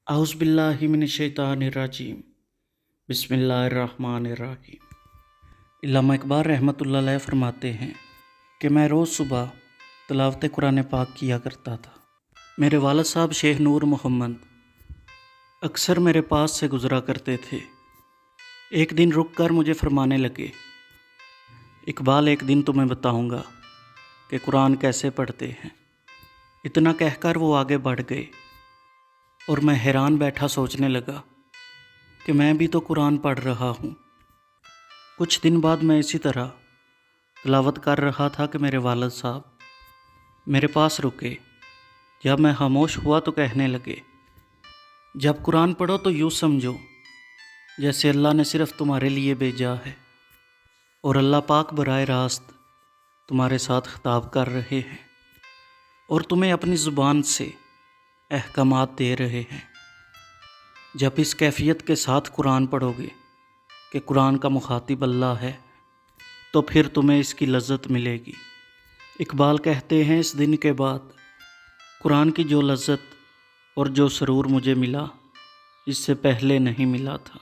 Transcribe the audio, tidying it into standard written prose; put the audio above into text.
अऊज़ु बिल्लाहि मिनश्शैतानिर्रजीम बिस्मिल्लाहिर्रहमानिर्रहीम। इल्लामा इकबाल रहमतुल्लाह अलैह फरमाते हैं कि मैं रोज़ सुबह तिलावत कुरान पाक किया करता था। मेरे वालिद साहब शेख नूर मोहम्मद अक्सर मेरे पास से गुज़रा करते थे। एक दिन रुक कर मुझे फरमाने लगे, इकबाल एक दिन तुम्हें बताऊंगा कि कुरान कैसे पढ़ते हैं। इतना कहकर वो आगे बढ़ गए और मैं हैरान बैठा सोचने लगा कि मैं भी तो कुरान पढ़ रहा हूँ। कुछ दिन बाद मैं इसी तरह तिलावत कर रहा था कि मेरे वालिद साहब मेरे पास रुके। जब मैं खामोश हुआ तो कहने लगे, जब कुरान पढ़ो तो यूँ समझो जैसे अल्लाह ने सिर्फ़ तुम्हारे लिए भेजा है और अल्लाह पाक बराह रास्त तुम्हारे साथ खिताब कर रहे हैं और तुम्हें अपनी ज़ुबान से अहकामात दे रहे हैं। जब इस कैफियत के साथ कुरान पढ़ोगे कि कुरान का मुखातिब अल्लाह है तो फिर तुम्हें इसकी लज्जत मिलेगी। इकबाल कहते हैं, इस दिन के बाद कुरान की जो लज्जत और जो सरूर मुझे मिला इससे पहले नहीं मिला था।